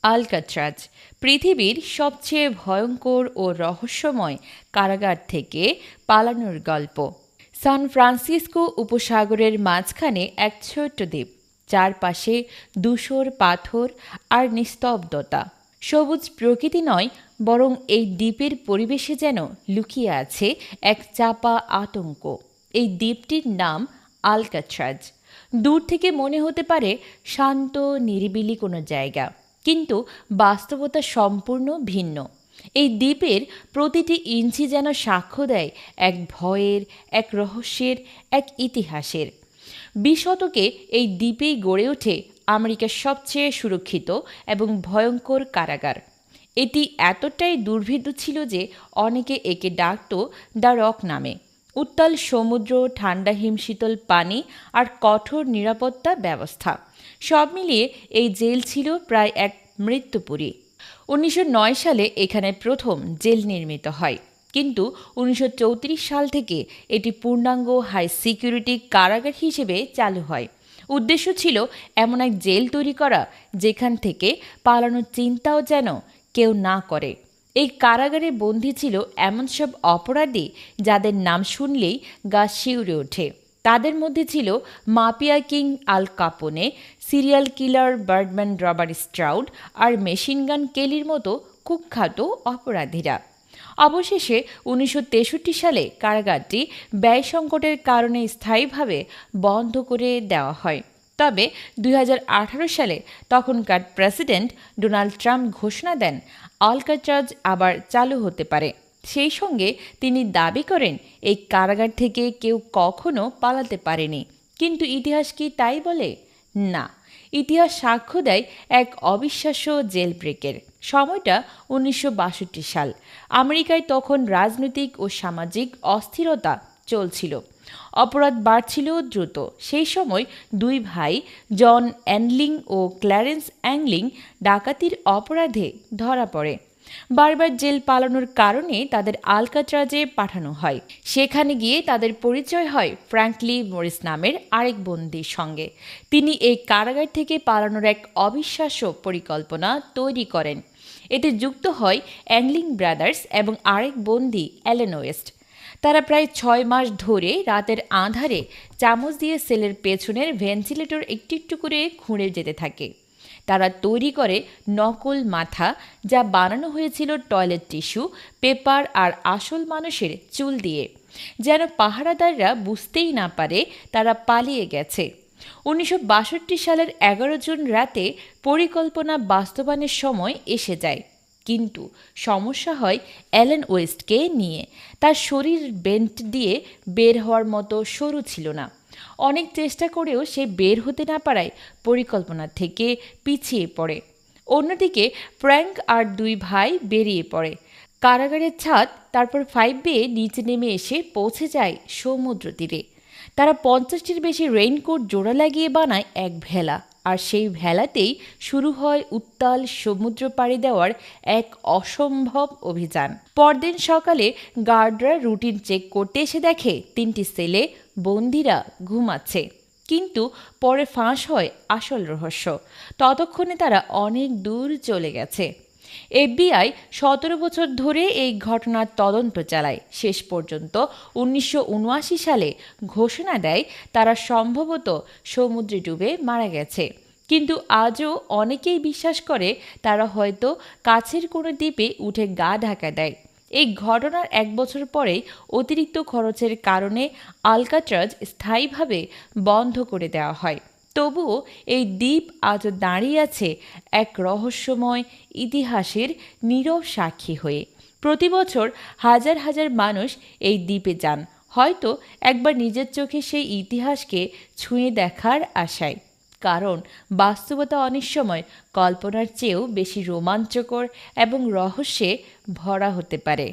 Alcatraz পৃথিবীর সবচেয়ে ভয়ঙ্কর ও রহস্যময় কারাগার থেকে পালানোর গল্প। সান ফ্রান্সিসকো উপসাগরের মাঝখানে এক ছোট্ট দ্বীপ, চারপাশে ধূসর পাথর আর নিস্তব্ধতা। সবুজ প্রকৃতি নয়, বরং এই দ্বীপের পরিবেশে যেন লুকিয়ে আছে এক চাপা আতঙ্ক। এই দ্বীপটির নাম আলকাট্রাজ। দূর থেকে মনে হতে পারে শান্ত নিরিবিলি কোনো জায়গা, কিন্তু বাস্তবতা সম্পূর্ণ ভিন্ন। এই দ্বীপের প্রতিটি ইঞ্চি যেন সাক্ষ্য দেয় এক ভয়ের, এক রহস্যের, এক ইতিহাসের। 20 শতকে এই দ্বীপেই গড়ে ওঠে আমেরিকার সবচেয়ে সুরক্ষিত এবং ভয়ঙ্কর কারাগার। এটি এতটাই দুর্ভেদ্য ছিল যে অনেকে একে ডাকত দ্য রক নামে। উত্তাল সমুদ্র, ঠান্ডা হিমশীতল পানি আর কঠোর নিরাপত্তা ব্যবস্থা, সব মিলিয়ে এই জেল ছিল প্রায় এক মৃত্যুপুরী। 1909 সালে এখানে প্রথম জেল নির্মিত হয়, কিন্তু 1934 সাল থেকে এটি পূর্ণাঙ্গ হাই সিকিউরিটি কারাগার হিসেবে চালু হয়। উদ্দেশ্য ছিল এমন এক জেল তৈরি করা যেখান থেকে পালানোর চিন্তাও যেন কেউ না করে। এই কারাগারে বন্দী ছিল এমন সব অপরাধী যাদের নাম শুনলেই গা শিউরে ওঠে। তাদের মধ্যে ছিল mafia king Al Capone, serial killer Birdman Robert Stroud আর মেশিনগান কেলির মতো কুখ্যাত অপরাধীরা। অবশেষে 1963 সালে কারাগারটি ব্যয় সংকটের কারণে স্থায়ীভাবে বন্ধ করে দেওয়া হয়। তবে 2018 সালে তখনকার প্রেসিডেন্ট ডোনাল্ড ট্রাম্প ঘোষণা দেন আলকাট্রাজ আবার চালু হতে পারে। সেই সঙ্গে তিনি দাবি করেন এই কারাগার থেকে কেউ কখনো পালাতে পারেনি। কিন্তু ইতিহাস কি তাই বলে? না, ইতিহাস সাক্ষ্য দেয় এক অবিশ্বাস্য জেল ব্রেকের। সময়টা 1962 সাল। আমেরিকায় তখন রাজনৈতিক ও সামাজিক অস্থিরতা চলছিল, অপরাধ বাড়ছিল দ্রুত। সেই সময় দুই ভাই জন অ্যানলিং ও ক্ল্যারেন্স অ্যাংলিং ডাকাতির অপরাধে ধরা পড়ে। বারবার জেল পালানোর কারণে তাদের আলকাট্রাজে পাঠানো হয়। সেখানে গিয়ে তাদের পরিচয় হয় ফ্র্যাঙ্কলি মরিস নামের আরেক বন্দীর সঙ্গে। তিনি এই কারাগার থেকে পালানোর এক অবিশ্বাস্য পরিকল্পনা তৈরি করেন। এতে যুক্ত হয় অ্যাংলিং ব্রাদার্স এবং আরেক বন্দী অ্যালেন ওয়েস্ট। তারা প্রায় 6 মাস ধরে রাতের আঁধারে চামচ দিয়ে সেলের পেছনের ভেন্টিলেটর একটু একটু করে খুঁড়ে যেতে থাকে। তারা তৈরি করে নকল মাথা, যা বানানো হয়েছিল টয়লেট টিস্যু, পেপার আর আসল মানুষের চুল দিয়ে, যেন পাহারাদাররা বুঝতেই না পারে তারা পালিয়ে গেছে। 1962 সালের 11 জুন রাতে পরিকল্পনা বাস্তবায়নের সময় এসে যায়। কিন্তু সমস্যা হয় অ্যালেন ওয়েস্টকে নিয়ে। তার শরীর বেন্ট দিয়ে বের হওয়ার মতো সরু ছিল না। অনেক চেষ্টা করেও সে বের হতে না পারায় পরিকল্পনা থেকে পিছিয়ে পড়ে। অন্যদিকে ফ্র্যাঙ্ক আর দুই ভাই বেরিয়ে পড়ে। কারাগারের ছাদ, তারপর 5 বেয়ে নিচে নেমে এসে পৌঁছে যায় সমুদ্র তীরে। তারা 50টির বেশি রেইনকোট জোড়া লাগিয়ে বানায় এক ভেলা, আর সেই ভেলাতেই শুরু হয় উত্তাল সমুদ্র পাড়ি দেওয়ার এক অসম্ভব অভিযান। পরদিন সকালে গার্ডরা রুটিন চেক করতে এসে দেখে 3টি সেলে বন্দীরা ঘুমাচ্ছে। কিন্তু পরে ফাঁস হয় আসল রহস্য। ততক্ষণে তারা অনেক দূর চলে গেছে। FBI 17 বছর ধরে এই ঘটনার তদন্ত চালায়। শেষ পর্যন্ত 1979 সালে ঘোষণা দেয় তারা সম্ভবত সমুদ্রে ডুবে মারা গেছে। কিন্তু আজও অনেকেই বিশ্বাস করে তারা হয়তো কাছের কোনো দ্বীপে উঠে গা ঢাকা দেয়। এই ঘটনার 1 বছর পরেই অতিরিক্ত খরচের কারণে আলকাট্রাজ স্থায়ীভাবে বন্ধ করে দেওয়া হয়। তবুও এই দ্বীপ আজও দাঁড়িয়ে আছে এক রহস্যময় ইতিহাসের নীরব সাক্ষী হয়ে। প্রতি বছর হাজার হাজার মানুষ এই দ্বীপে যান, হয়তো একবার নিজের চোখে সেই ইতিহাসকে ছুঁয়ে দেখার আশায়। কারণ বাস্তবতা অনেক সময় কল্পনার চেয়েও বেশি রোমাঞ্চকর এবং রহস্যে ভরা হতে পারে।